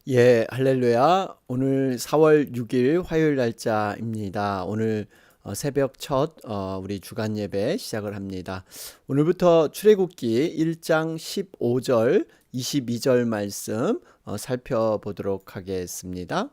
예, 할렐루야. 오늘 4월 6일 화요일 날짜입니다. 오늘 새벽 첫 우리 주간 예배 시작을 합니다. 오늘부터 출애굽기 1장 15절, 22절 말씀 살펴보도록 하겠습니다.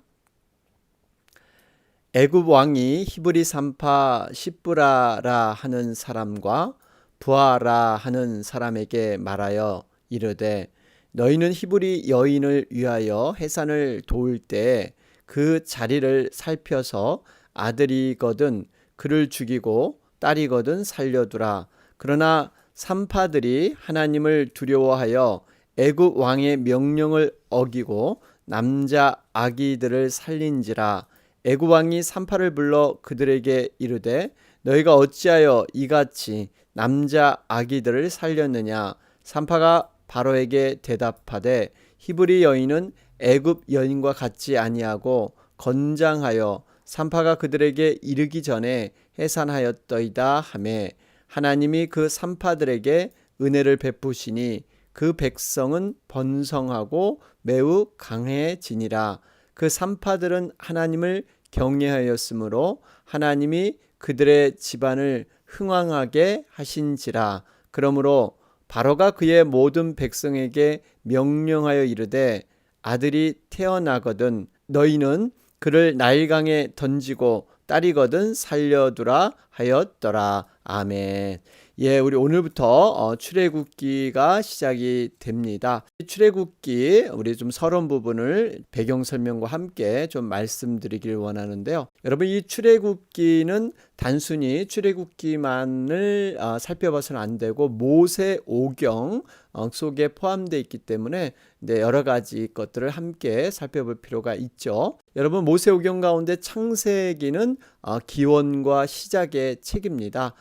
애굽 왕이 히브리 산파 시브라라 하는 사람과 부하라 하는 사람에게 말하여 이르되 너희는 히브리 여인을 위하여 해산을 도울 때 그 자리를 살펴서 아들이거든 그를 죽이고 딸이거든 살려두라. 그러나 산파들이 하나님을 두려워하여 애굽 왕의 명령을 어기고 남자 아기들을 살린지라. 애굽 왕이 산파를 불러 그들에게 이르되 너희가 어찌하여 이같이 남자 아기들을 살렸느냐. 산파가 바로에게 대답하되 히브리 여인은 애굽 여인과 같지 아니하고 건장하여 산파가 그들에게 이르기 전에 해산하였더이다 하매 하나님이 그 산파들에게 은혜를 베푸시니 그 백성은 번성하고 매우 강해지니라. 그 산파들은 하나님을 경외하였으므로 하나님이 그들의 집안을 흥왕하게 하신지라. 그러므로 바로가 그의 모든 백성에게 명령하여 이르되 아들이 태어나거든 너희는 그를 나일강에 던지고 딸이거든 살려두라 하였더라. 아멘. 예, 우리 오늘부터 출애굽기가 시작이 됩니다. 출애굽기 우리 좀 서론 부분을 배경 설명과 함께 좀 말씀드리길 원하는데요. 여러분, 이 출애굽기는 단순히 출애굽기만을 살펴봐서는 안 되고 모세 오경 속에 포함되어 있기 때문에 여러 가지 것들을 함께 살펴볼 필요가 있죠. 여러분, 모세 오경 가운데 창세기는 기원과 시작의 책입니다.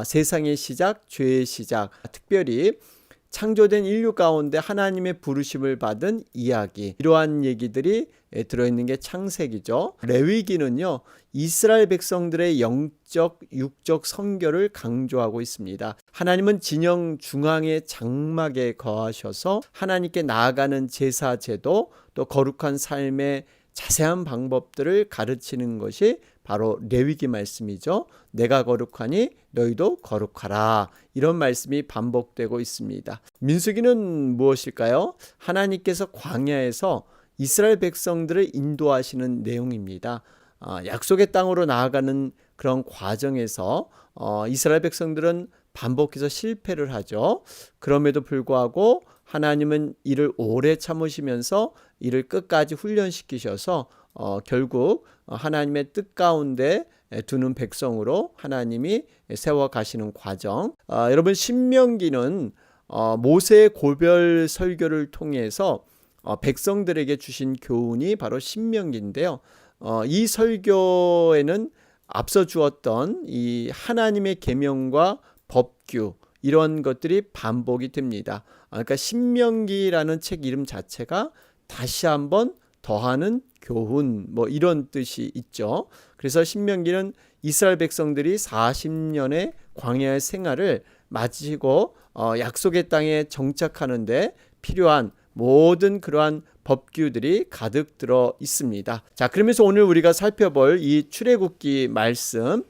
세상의 시작, 죄의 시작, 특별히 창조된 인류 가운데 하나님의 부르심을 받은 이야기, 이러한 얘기들이 들어있는 게 창세기죠. 레위기는요, 이스라엘 백성들의 영적, 육적 성결을 강조하고 있습니다. 하나님은 진영 중앙의 장막에 거하셔서 하나님께 나아가는 제사 제도, 또 거룩한 삶의 자세한 방법들을 가르치는 것이 바로 레위기 말씀이죠. 내가 거룩하니 너희도 거룩하라. 이런 말씀이 반복되고 있습니다. 민수기는 무엇일까요? 하나님께서 광야에서 이스라엘 백성들을 인도하시는 내용입니다. 약속의 땅으로 나아가는 그런 과정에서 이스라엘 백성들은 반복해서 실패를 하죠. 그럼에도 불구하고 하나님은 이를 오래 참으시면서 이를 끝까지 훈련시키셔서 결국 하나님의 뜻 가운데 두는 백성으로 하나님이 세워가시는 과정. 여러분, 신명기는 모세의 고별 설교를 통해서 백성들에게 주신 교훈이 바로 신명기인데요. 이 설교에는 앞서 주었던 이 하나님의 계명과 법규, 이런 것들이 반복이 됩니다. 그러니까 신명기라는 책 이름 자체가 다시 한번 더하는 교훈, 이런 뜻이 있죠. 그래서 신명기는 이스라엘 백성들이 40년의 광야의 생활을 마치고 약속의 땅에 정착하는데 필요한 모든 그러한 법규들이 가득 들어 있습니다. 자, 그러면서 오늘 우리가 살펴볼 이 출애굽기 말씀,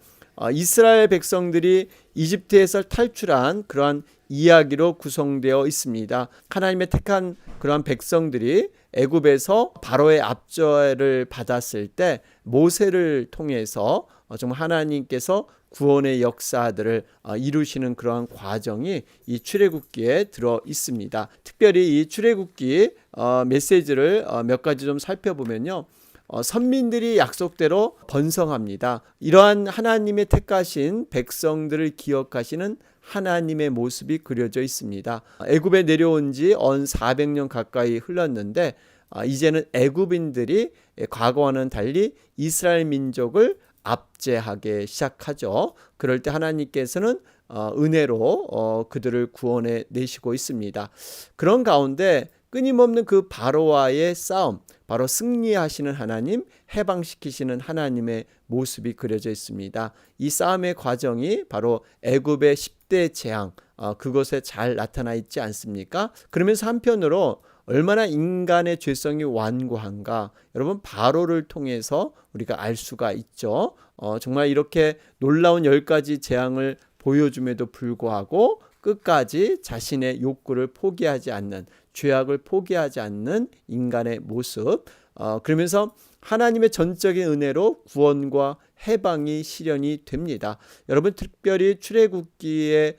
이스라엘 백성들이 이집트에서 탈출한 그러한 이야기로 구성되어 있습니다. 하나님의 택한 그러한 백성들이 애굽에서 바로의 압제를 받았을 때 모세를 통해서 정말 하나님께서 구원의 역사들을 이루시는 그러한 과정이 이 출애굽기에 들어 있습니다. 특별히 이 출애굽기 메시지를 몇 가지 좀 살펴보면요. 선민들이 약속대로 번성합니다. 이러한 하나님의 택하신 백성들을 기억하시는 하나님의 모습이 그려져 있습니다. 애굽에 내려온 지 언 400년 가까이 흘렀는데 이제는 애굽인들이 과거와는 달리 이스라엘 민족을 압제하기 시작하죠. 그럴 때 하나님께서는 은혜로 그들을 구원해 내시고 있습니다. 그런 가운데 끊임없는 그 바로와의 싸움, 바로 승리하시는 하나님, 해방시키시는 하나님의 모습이 그려져 있습니다. 이 싸움의 과정이 바로 애굽의 10대 재앙, 그것에 잘 나타나 있지 않습니까? 그러면서 한편으로 얼마나 인간의 죄성이 완고한가 여러분 바로를 통해서 우리가 알 수가 있죠. 정말 이렇게 놀라운 10가지 재앙을 보여줌에도 불구하고 끝까지 자신의 욕구를 포기하지 않는, 죄악을 포기하지 않는 인간의 모습, 그러면서 하나님의 전적인 은혜로 구원과 해방이 실현이 됩니다. 여러분 특별히 출애굽기의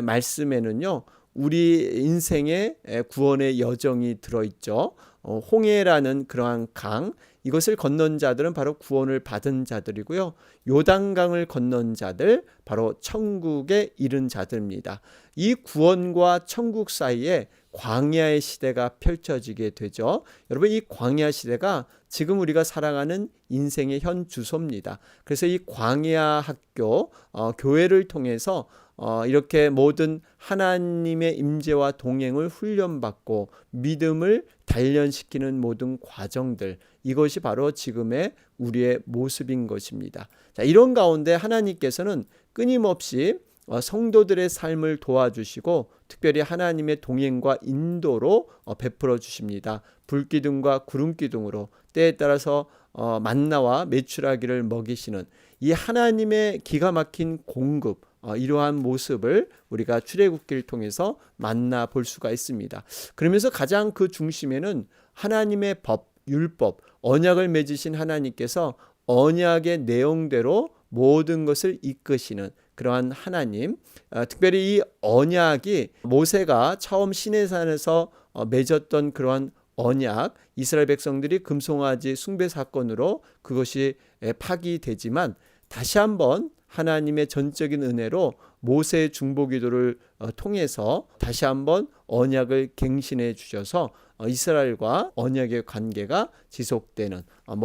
말씀에는요, 우리 인생의 구원의 여정이 들어있죠. 홍해라는 그러한 강, 이것을 건넌 자들은 바로 구원을 받은 자들이고요. 요단강을 건넌 자들, 바로 천국에 이른 자들입니다. 이 구원과 천국 사이에 광야의 시대가 펼쳐지게 되죠. 여러분 이 광야 시대가 지금 우리가 살아가는 인생의 현 주소입니다. 그래서 이 광야 학교, 교회를 통해서 이렇게 모든 하나님의 임재와 동행을 훈련받고 믿음을 단련시키는 모든 과정들, 이것이 바로 지금의 우리의 모습인 것입니다. 자, 이런 가운데 하나님께서는 끊임없이 성도들의 삶을 도와주시고 특별히 하나님의 동행과 인도로 베풀어 주십니다. 불기둥과 구름기둥으로 때에 따라서 만나와 메추라기를 먹이시는 이 하나님의 기가 막힌 공급, 이러한 모습을 우리가 출애굽기를 통해서 만나볼 수가 있습니다. 그러면서 가장 그 중심에는 하나님의 법, 율법, 언약을 맺으신 하나님께서 언약의 내용대로 모든 것을 이끄시는 그러한 하나님, 특별히 이 언약이 모세가 처음 시내산에서 맺었던 그러한 언약, 이스라엘 백성들이 금송아지 숭배 사건으로 그것이 파기되지만 다시 한번 하나님의 전적인 은혜로 모세의 중보기도를 통해서 다시 한번 언약을 갱신해 주셔서 이스라엘과 언약의 관계가 지속되는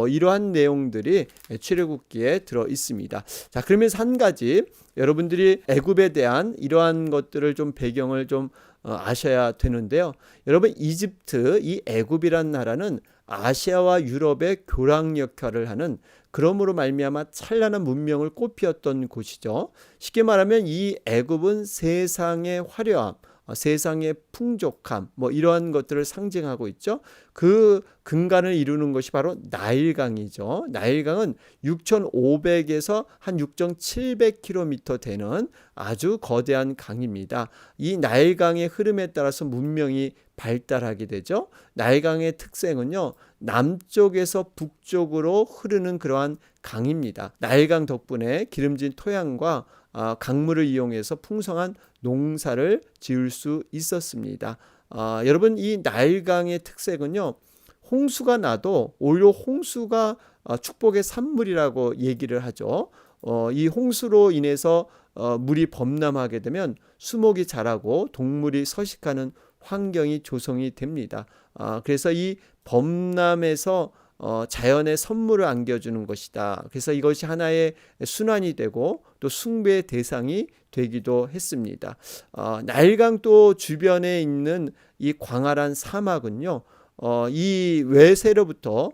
이러한 내용들이 출애굽기에 들어 있습니다. 자, 그러면서 한 가지 여러분들이 애굽에 대한 이러한 것들을 좀 배경을 좀 아셔야 되는데요. 여러분 이집트, 이 애굽이란 나라는 아시아와 유럽의 교랑 역할을 하는, 그러므로 말미암아 찬란한 문명을 꽃피웠던 곳이죠. 쉽게 말하면 이 애굽은 세상의 화려함, 세상의 풍족함, 이러한 것들을 상징하고 있죠. 그 근간을 이루는 것이 바로 나일강이죠. 나일강은 6,500에서 한 6,700km 되는 아주 거대한 강입니다. 이 나일강의 흐름에 따라서 문명이 발달하게 되죠. 나일강의 특징은요, 남쪽에서 북쪽으로 흐르는 그러한 강입니다. 나일강 덕분에 기름진 토양과 강물을 이용해서 풍성한 농사를 지을 수 있었습니다. 여러분 이 나일강의 특색은요, 홍수가 나도 오히려 홍수가 축복의 산물이라고 얘기를 하죠. 이 홍수로 인해서 물이 범람하게 되면 수목이 자라고 동물이 서식하는 환경이 조성이 됩니다. 그래서 이 범람에서 자연의 선물을 안겨주는 것이다. 그래서 이것이 하나의 순환이 되고 또 숭배의 대상이 되기도 했습니다. 나일강 또 주변에 있는 이 광활한 사막은요, 이 외세로부터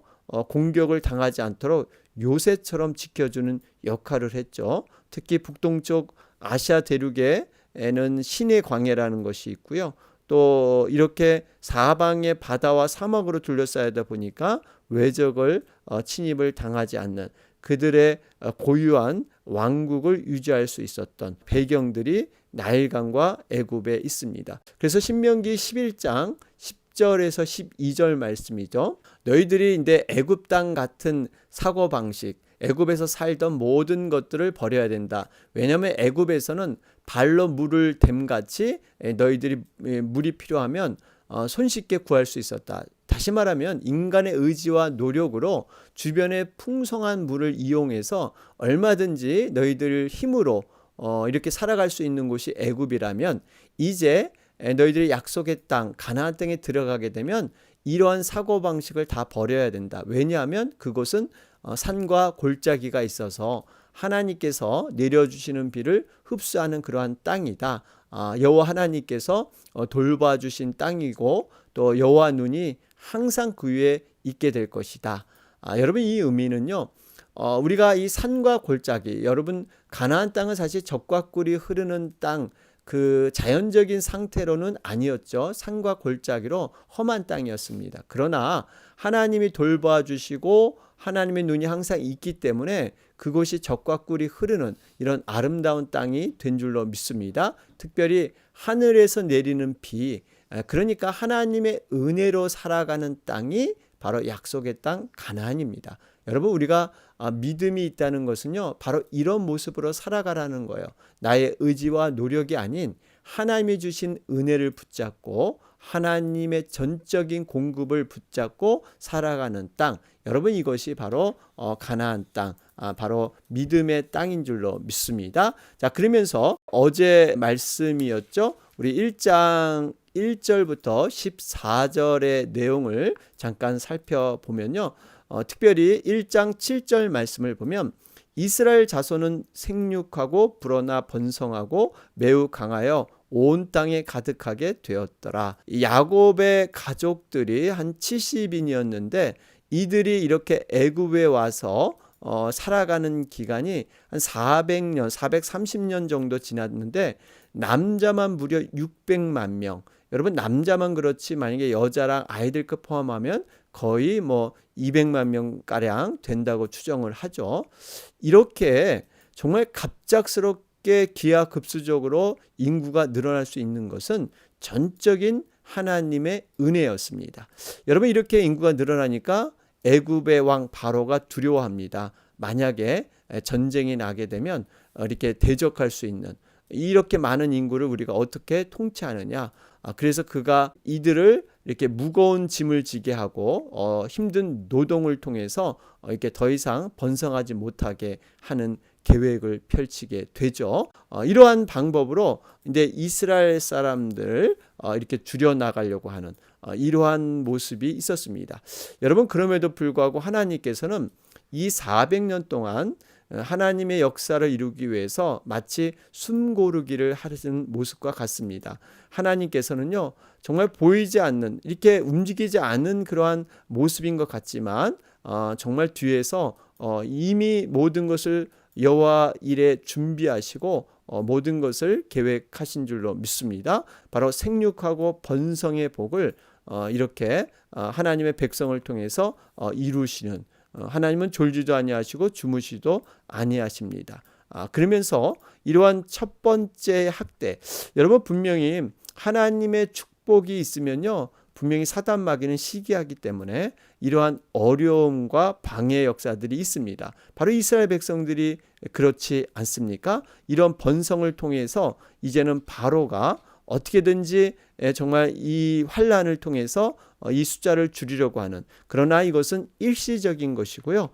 공격을 당하지 않도록 요새처럼 지켜주는 역할을 했죠. 특히 북동쪽 아시아 대륙에는 신의 광해라는 것이 있고요. 또 이렇게 사방의 바다와 사막으로 둘러싸여다 보니까 외적을 침입을 당하지 않는, 그들의 고유한 왕국을 유지할 수 있었던 배경들이 나일강과 애굽에 있습니다. 그래서 신명기 11장 10절에서 12절 말씀이죠. 너희들이 이제 애굽 땅 같은 사고방식, 애굽에서 살던 모든 것들을 버려야 된다. 왜냐하면 애굽에서는 발로 물을 댐같이 너희들이 물이 필요하면 손쉽게 구할 수 있었다. 다시 말하면 인간의 의지와 노력으로 주변의 풍성한 물을 이용해서 얼마든지 너희들 힘으로 이렇게 살아갈 수 있는 곳이 애굽이라면, 이제 너희들이 약속의 땅 가나안 땅에 들어가게 되면 이러한 사고방식을 다 버려야 된다. 왜냐하면 그곳은 산과 골짜기가 있어서 하나님께서 내려주시는 비를 흡수하는 그러한 땅이다. 여호와 하나님께서 돌봐주신 땅이고 또 여호와 눈이 항상 그 위에 있게 될 것이다. 여러분 이 의미는요, 우리가 이 산과 골짜기, 여러분 가나안 땅은 사실 젖과 꿀이 흐르는 땅, 그 자연적인 상태로는 아니었죠. 산과 골짜기로 험한 땅이었습니다. 그러나 하나님이 돌봐 주시고 하나님의 눈이 항상 있기 때문에 그곳이 젖과 꿀이 흐르는 이런 아름다운 땅이 된 줄로 믿습니다. 특별히 하늘에서 내리는 비, 그러니까 하나님의 은혜로 살아가는 땅이 바로 약속의 땅 가나안입니다. 여러분, 우리가 믿음이 있다는 것은요, 바로 이런 모습으로 살아가라는 거예요. 나의 의지와 노력이 아닌 하나님이 주신 은혜를 붙잡고 하나님의 전적인 공급을 붙잡고 살아가는 땅, 여러분, 이것이 바로 가나안 땅, 바로 믿음의 땅인 줄로 믿습니다. 자, 그러면서 어제 말씀이었죠. 우리 1장 1절부터 14절의 내용을 잠깐 살펴보면요, 특별히 1장 7절 말씀을 보면 이스라엘 자손은 생육하고 불어나 번성하고 매우 강하여 온 땅에 가득하게 되었더라. 야곱의 가족들이 한 70인이었는데 이들이 이렇게 애굽에 와서 살아가는 기간이 한 400년, 430년 정도 지났는데 남자만 무려 600만 명. 여러분, 남자만 그렇지 만약에 여자랑 아이들까지 포함하면 거의 뭐 200만 명가량 된다고 추정을 하죠. 이렇게 정말 갑작스럽게 기하급수적으로 인구가 늘어날 수 있는 것은 전적인 하나님의 은혜였습니다. 여러분, 이렇게 인구가 늘어나니까 애굽의 왕 바로가 두려워합니다. 만약에 전쟁이 나게 되면 이렇게 대적할 수 있는 이렇게 많은 인구를 우리가 어떻게 통치하느냐. 그래서 그가 이들을 이렇게 무거운 짐을 지게 하고 힘든 노동을 통해서 이렇게 더 이상 번성하지 못하게 하는 계획을 펼치게 되죠. 이러한 방법으로 이제 이스라엘 사람들 이렇게 줄여나가려고 하는 이러한 모습이 있었습니다. 여러분, 그럼에도 불구하고 하나님께서는 이 400년 동안 하나님의 역사를 이루기 위해서 마치 숨고르기를 하는 모습과 같습니다. 하나님께서는요, 정말 보이지 않는, 이렇게 움직이지 않는 그러한 모습인 것 같지만 정말 뒤에서 이미 모든 것을 여호와 일에 준비하시고 모든 것을 계획하신 줄로 믿습니다. 바로 생육하고 번성의 복을 이렇게 하나님의 백성을 통해서 이루시는, 하나님은 졸지도 아니하시고 주무시도 아니하십니다. 그러면서 이러한 첫 번째 학대, 여러분, 분명히 하나님의 축복이 있으면요, 분명히 사단 마귀는 시기하기 때문에 이러한 어려움과 방해 역사들이 있습니다. 바로 이스라엘 백성들이 그렇지 않습니까? 이런 번성을 통해서 이제는 바로가 어떻게든지 정말 이 환란을 통해서 이 숫자를 줄이려고 하는, 그러나 이것은 일시적인 것이고요.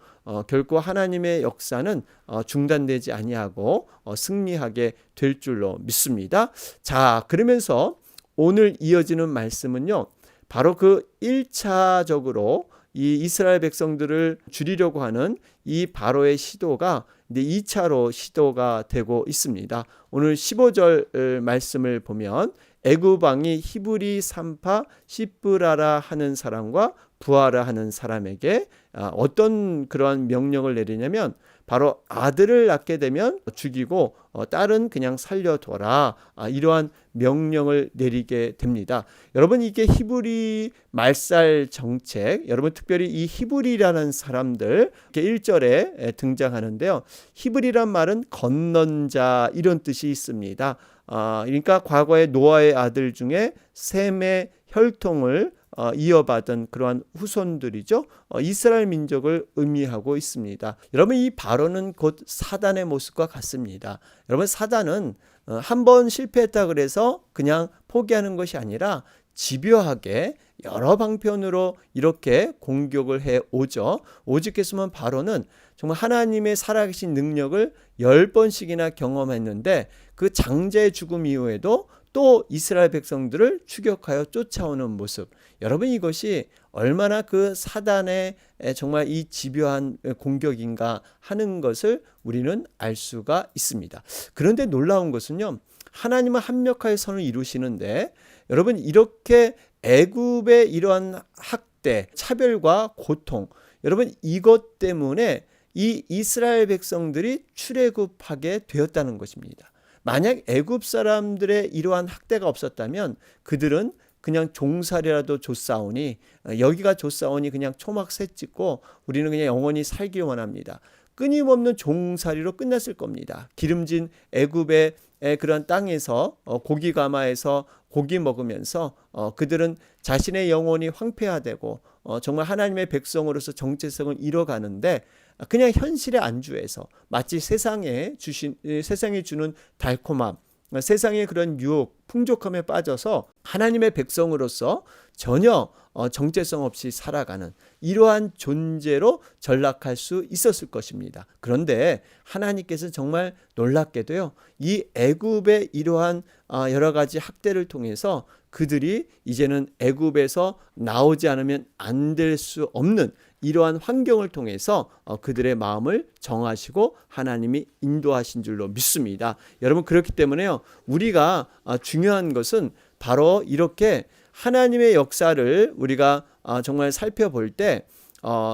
결코 하나님의 역사는 중단되지 아니하고 승리하게 될 줄로 믿습니다. 자, 그러면서 오늘 이어지는 말씀은요, 바로 그 1차적으로 이 이스라엘 백성들을 줄이려고 하는 이 바로의 시도가 이제 2차로 시도가 되고 있습니다. 오늘 15절 말씀을 보면 애굽 왕이 히브리 산파 시브라라 하는 사람과 부하라 하는 사람에게 어떤 그러한 명령을 내리냐면 바로 아들을 낳게 되면 죽이고 딸은 그냥 살려둬라, 이러한 명령을 내리게 됩니다. 여러분, 이게 히브리 말살 정책, 여러분 특별히 이 히브리라는 사람들 1절에 등장하는데요. 히브리란 말은 건넌 자, 이런 뜻이 있습니다. 그러니까 과거에 노아의 아들 중에 셈의 혈통을 이어받은 그러한 후손들이죠. 이스라엘 민족을 의미하고 있습니다. 여러분, 이 바로는 곧 사단의 모습과 같습니다. 여러분, 사단은 한 번 실패했다 그래서 그냥 포기하는 것이 아니라 집요하게 여러 방편으로 이렇게 공격을 해 오죠. 오죽했으면 바로는 정말 하나님의 살아계신 능력을 10번씩이나 경험했는데 그 장자의 죽음 이후에도 또 이스라엘 백성들을 추격하여 쫓아오는 모습, 여러분, 이것이 얼마나 그 사단의 정말 이 집요한 공격인가 하는 것을 우리는 알 수가 있습니다. 그런데 놀라운 것은요, 하나님은 합력하여 선을 이루시는데 여러분, 이렇게 애굽의 이러한 학대, 차별과 고통, 여러분, 이것 때문에 이 이스라엘 백성들이 출애굽하게 되었다는 것입니다. 만약 애굽 사람들의 이러한 학대가 없었다면 그들은 그냥 종살이라도 줬사오니 여기가 줬사오니 그냥 초막 새 찍고 우리는 그냥 영원히 살기 원합니다. 끊임없는 종살이로 끝났을 겁니다. 기름진 애굽의 그런 땅에서 고기 가마에서 고기 먹으면서 그들은 자신의 영혼이 황폐화되고 정말 하나님의 백성으로서 정체성을 잃어가는데 그냥 현실에 안주해서 마치 세상에 주는 달콤함, 세상의 그런 유혹, 풍족함에 빠져서 하나님의 백성으로서 전혀 정체성 없이 살아가는 이러한 존재로 전락할 수 있었을 것입니다. 그런데 하나님께서 정말 놀랍게도요, 이 애굽의 이러한 여러 가지 학대를 통해서 그들이 이제는 애굽에서 나오지 않으면 안 될 수 없는 이러한 환경을 통해서 그들의 마음을 정하시고 하나님이 인도하신 줄로 믿습니다. 여러분, 그렇기 때문에요, 우리가 중요한 것은 바로 이렇게 하나님의 역사를 우리가 정말 살펴볼 때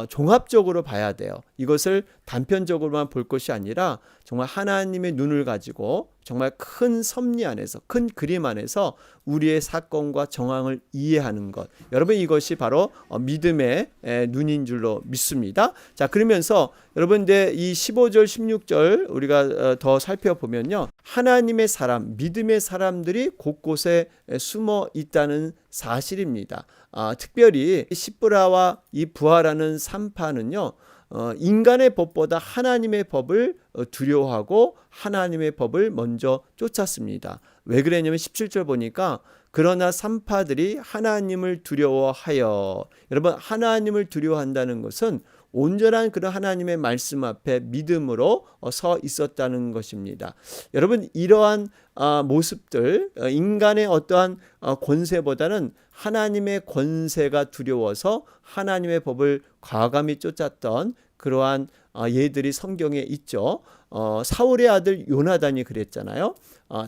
종합적으로 봐야 돼요. 이것을 단편적으로만 볼 것이 아니라 정말 하나님의 눈을 가지고 정말 큰 섭리 안에서, 큰 그림 안에서 우리의 사건과 정황을 이해하는 것. 여러분, 이것이 바로 믿음의 눈인 줄로 믿습니다. 자, 그러면서 여러분 이제 이 15절 16절 우리가 더 살펴보면요, 하나님의 사람, 믿음의 사람들이 곳곳에 숨어 있다는 사실입니다. 특별히 시브라와 이 부하라는 산파는요, 인간의 법보다 하나님의 법을 두려워하고 하나님의 법을 먼저 쫓았습니다. 왜 그랬냐면 17절 보니까 그러나 산파들이 하나님을 두려워하여, 여러분, 하나님을 두려워한다는 것은 온전한 그런 하나님의 말씀 앞에 믿음으로 서 있었다는 것입니다. 여러분, 이러한 모습들, 인간의 어떠한 권세보다는 하나님의 권세가 두려워서 하나님의 법을 과감히 쫓았던 그러한 예들이 성경에 있죠. 사울의 아들 요나단이 그랬잖아요.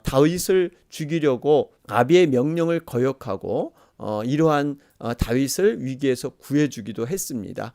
다윗을 죽이려고 아비의 명령을 거역하고 이러한 다윗을 위기에서 구해주기도 했습니다.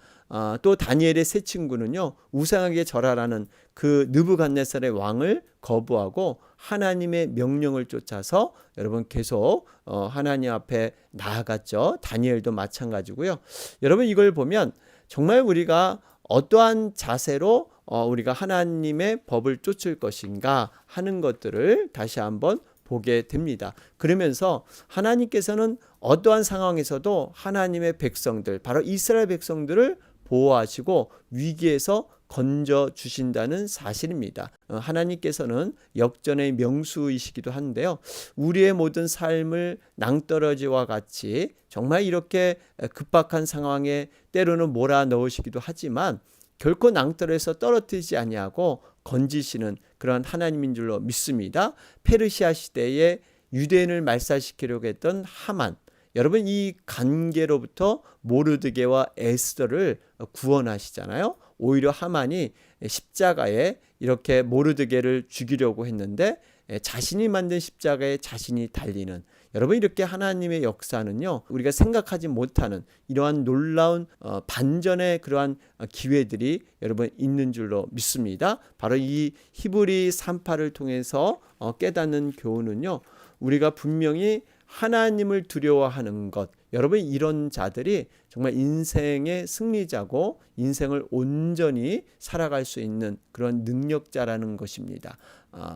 또 다니엘의 세 친구는요, 우상에게 절하라는 그 느부갓네살의 왕을 거부하고 하나님의 명령을 쫓아서 여러분 계속 하나님 앞에 나아갔죠. 다니엘도 마찬가지고요. 여러분, 이걸 보면 정말 우리가 어떠한 자세로 우리가 하나님의 법을 쫓을 것인가 하는 것들을 다시 한번 보게 됩니다. 그러면서 하나님께서는 어떠한 상황에서도 하나님의 백성들, 바로 이스라엘 백성들을 보호하시고 위기에서 건져 주신다는 사실입니다. 하나님께서는 역전의 명수이시기도 한데요, 우리의 모든 삶을 낭떠러지와 같이 정말 이렇게 급박한 상황에 때로는 몰아넣으시기도 하지만 결코 낭떠러에서 떨어뜨리지 아니하고 건지시는 그런 하나님인 줄로 믿습니다. 페르시아 시대에 유대인을 말살시키려고 했던 하만, 여러분, 이 관계로부터 모르드게와 에스더를 구원하시잖아요. 오히려 하만이 십자가에 이렇게 모르드게를 죽이려고 했는데 자신이 만든 십자가에 자신이 달리는, 여러분, 이렇게 하나님의 역사는요, 우리가 생각하지 못하는 이러한 놀라운 반전의 그러한 기회들이 여러분 있는 줄로 믿습니다. 바로 이 히브리 산파를 통해서 깨닫는 교훈은요, 우리가 분명히 하나님을 두려워하는 것, 여러분, 이런 자들이 정말 인생의 승리자고 인생을 온전히 살아갈 수 있는 그런 능력자라는 것입니다.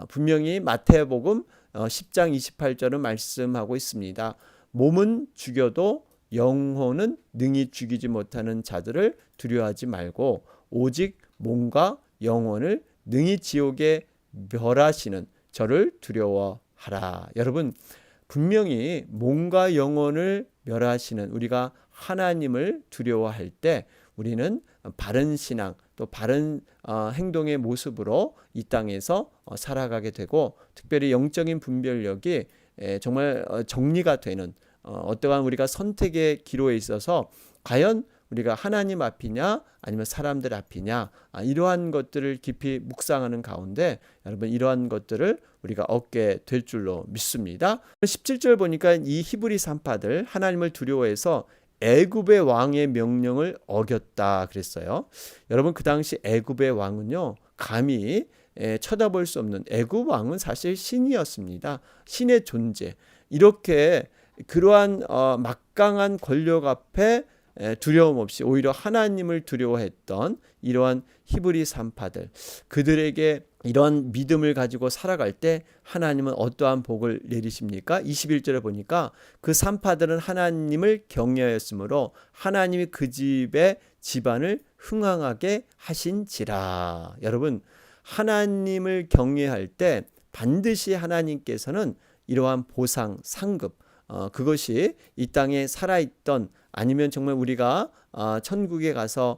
분명히 마태복음 10장 28절은 말씀하고 있습니다. 몸은 죽여도 영혼은 능히 죽이지 못하는 자들을 두려워하지 말고 오직 몸과 영혼을 능히 지옥에 멸하시는 저를 두려워하라. 여러분, 분명히 몸과 영혼을 멸하시는, 우리가 하나님을 두려워할 때 우리는 바른 신앙, 또 바른 행동의 모습으로 이 땅에서 살아가게 되고, 특별히 영적인 분별력이 정말 정리가 되는 어떠한 우리가 선택의 기로에 있어서 과연 우리가 하나님 앞이냐 아니면 사람들 앞이냐, 이러한 것들을 깊이 묵상하는 가운데 여러분, 이러한 것들을 우리가 얻게 될 줄로 믿습니다. 17절 보니까 이 히브리 산파들 하나님을 두려워해서 애굽의 왕의 명령을 어겼다 그랬어요. 여러분, 그 당시 애굽의 왕은요, 감히 쳐다볼 수 없는 애굽 왕은 사실 신이었습니다. 신의 존재. 이렇게 그러한 막강한 권력 앞에 두려움 없이 오히려 하나님을 두려워했던 이러한 히브리 산파들, 그들에게 이런 믿음을 가지고 살아갈 때 하나님은 어떠한 복을 내리십니까? 21절에 보니까 그 산파들은 하나님을 경외하였으므로 하나님이 그 집의 집안을 흥왕하게 하신지라. 여러분, 하나님을 경외할 때 반드시 하나님께서는 이러한 보상, 상급, 그것이 이 땅에 살아있던, 아니면 정말 우리가 천국에 가서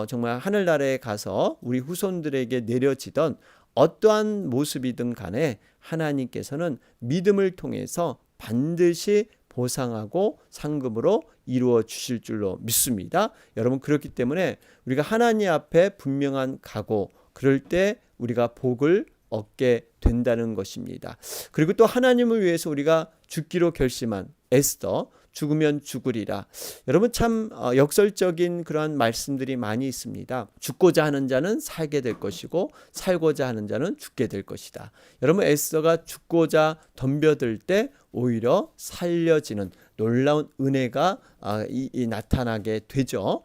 정말 하늘나라에 가서 우리 후손들에게 내려지던 어떠한 모습이든 간에 하나님께서는 믿음을 통해서 반드시 보상하고 상급으로 이루어 주실 줄로 믿습니다. 여러분, 그렇기 때문에 우리가 하나님 앞에 분명한 각오, 그럴 때 우리가 복을 얻게 된다는 것입니다. 그리고 또 하나님을 위해서 우리가 죽기로 결심한 에스더, 죽으면 죽으리라. 여러분, 참 역설적인 그러한 말씀들이 많이 있습니다. 죽고자 하는 자는 살게 될 것이고 살고자 하는 자는 죽게 될 것이다. 여러분, 에스더가 죽고자 덤벼들 때 오히려 살려지는 놀라운 은혜가 나타나게 되죠.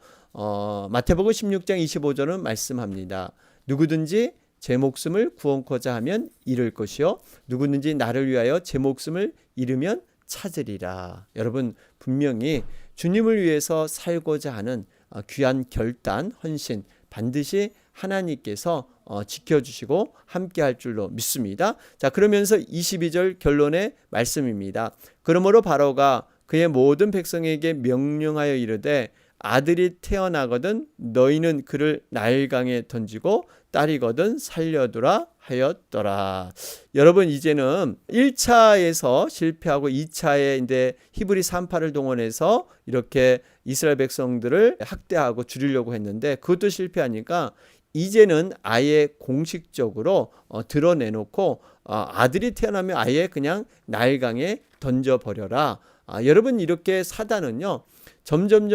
마태복음 16장 25절은 말씀합니다. 누구든지 제 목숨을 구원코자 하면 잃을 것이요 누구든지 나를 위하여 제 목숨을 잃으면 찾으리라. 여러분, 분명히 주님을 위해서 살고자 하는 귀한 결단, 헌신 반드시 하나님께서 지켜주시고 함께 할 줄로 믿습니다. 자, 그러면서 22절 결론의 말씀입니다. 그러므로 바로가 그의 모든 백성에게 명령하여 이르되 아들이 태어나거든 너희는 그를 나일강에 던지고 딸이거든 살려두라 하였더라. 여러분, 이제는 1차에서 실패하고 2차에 이제 히브리 산파를 동원해서 이렇게 이스라엘 백성들을 학대하고 죽이려고 했는데 그것도 실패하니까 이제는 아예 공식적으로 드러내놓고 아들이 태어나면 아예 그냥 나일강에 던져버려라. 여러분, 이렇게 사단은요 점점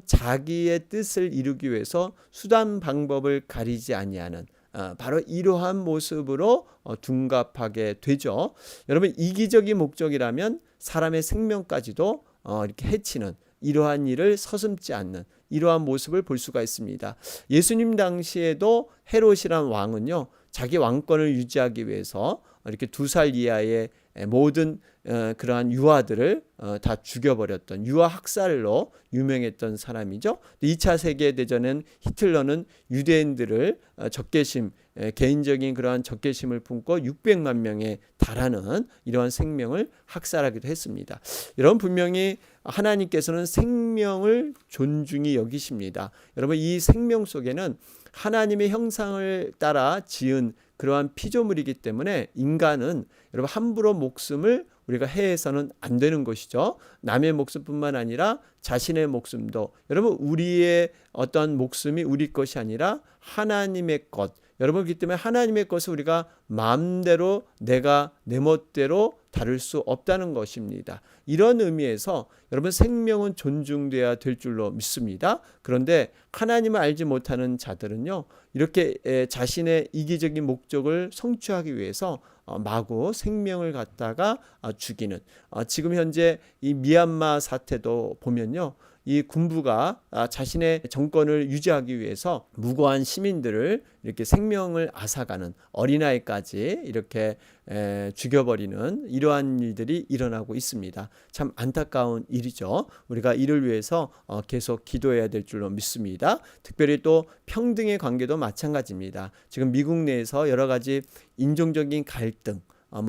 자기의 뜻을 이루기 위해서 수단 방법을 가리지 아니하는 바로 이러한 모습으로 둔갑하게 되죠. 여러분, 이기적인 목적이라면 사람의 생명까지도 이렇게 해치는 이러한 일을 서슴지 않는 이러한 모습을 볼 수가 있습니다. 예수님 당시에도 헤롯이란 왕은요 자기 왕권을 유지하기 위해서 이렇게 2살 이하의 모든 그러한 유아들을 다 죽여버렸던 유아 학살로 유명했던 사람이죠. 2차 세계대전은 히틀러는 유대인들을 적개심, 개인적인 그러한 적개심을 품고 600만 명에 달하는 이러한 생명을 학살하기도 했습니다. 여러분, 분명히 하나님께서는 생명을 존중히 여기십니다. 여러분, 이 생명 속에는 하나님의 형상을 따라 지은 그러한 피조물이기 때문에 인간은 여러분 함부로 목숨을 우리가 해해서는 안 되는 것이죠. 남의 목숨뿐만 아니라 자신의 목숨도, 여러분, 우리의 어떤 목숨이 우리 것이 아니라 하나님의 것. 여러분, 그렇기 때문에 하나님의 것을 우리가 마음대로 내가 내 멋대로 다룰 수 없다는 것입니다. 이런 의미에서 여러분, 생명은 존중돼야 될 줄로 믿습니다. 그런데 하나님을 알지 못하는 자들은요 이렇게 자신의 이기적인 목적을 성취하기 위해서 마구 생명을 갖다가 죽이는, 지금 현재 이 미얀마 사태도 보면요 이 군부가 자신의 정권을 유지하기 위해서 무고한 시민들을 이렇게 생명을 앗아가는, 어린아이까지 이렇게 죽여버리는 이러한 일들이 일어나고 있습니다. 참 안타까운 일이죠. 우리가 이를 위해서 계속 기도해야 될 줄로 믿습니다. 특별히 또 평등의 관계도 마찬가지입니다. 지금 미국 내에서 여러 가지 인종적인 갈등,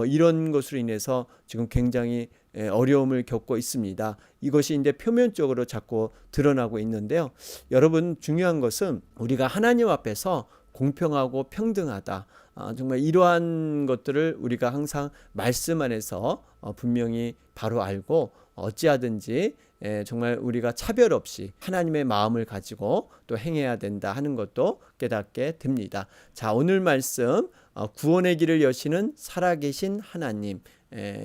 이런 것으로 인해서 지금 굉장히 어려움을 겪고 있습니다. 이것이 이제 표면적으로 자꾸 드러나고 있는데요. 여러분, 중요한 것은 우리가 하나님 앞에서 공평하고 평등하다. 정말 이러한 것들을 우리가 항상 말씀 안에서 분명히 바로 알고 어찌하든지 정말 우리가 차별 없이 하나님의 마음을 가지고 또 행해야 된다 하는 것도 깨닫게 됩니다. 자, 오늘 말씀 구원의 길을 여시는 살아계신 하나님,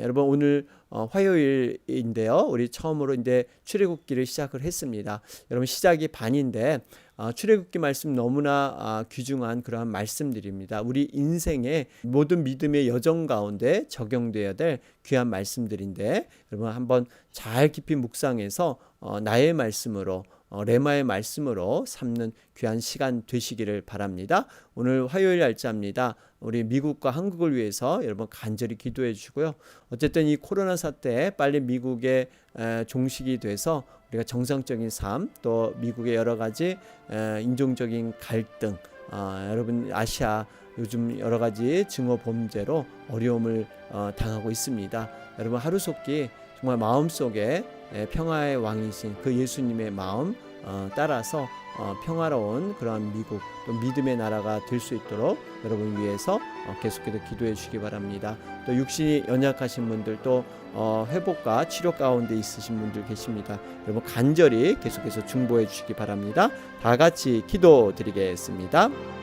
여러분 오늘 화요일인데요. 우리 처음으로 이제 출애굽기를 시작을 했습니다. 여러분 시작이 반인데 출애굽기 말씀 너무나 귀중한 그러한 말씀들입니다. 우리 인생의 모든 믿음의 여정 가운데 적용되어야 될 귀한 말씀들인데 여러분 한번 잘 깊이 묵상해서 나의 말씀으로 레마의 말씀으로 삼는 귀한 시간 되시기를 바랍니다. 오늘 화요일 날짜입니다. 우리 미국과 한국을 위해서 여러분 간절히 기도해 주시고요. 어쨌든 이 코로나 사태에 빨리 미국에 종식이 돼서 우리가 정상적인 삶, 또 미국의 여러 가지 인종적인 갈등, 여러분 아시아 요즘 여러 가지 증오 범죄로 어려움을 당하고 있습니다. 여러분 하루속히 정말 마음속에 평화의 왕이신 그 예수님의 마음 따라서 평화로운 그러한 미국 또 믿음의 나라가 될 수 있도록 여러분 위해서 계속해서 기도해 주시기 바랍니다. 또 육신이 연약하신 분들 또 회복과 치료 가운데 있으신 분들 계십니다. 여러분 간절히 계속해서 중보해 주시기 바랍니다. 다 같이 기도드리겠습니다.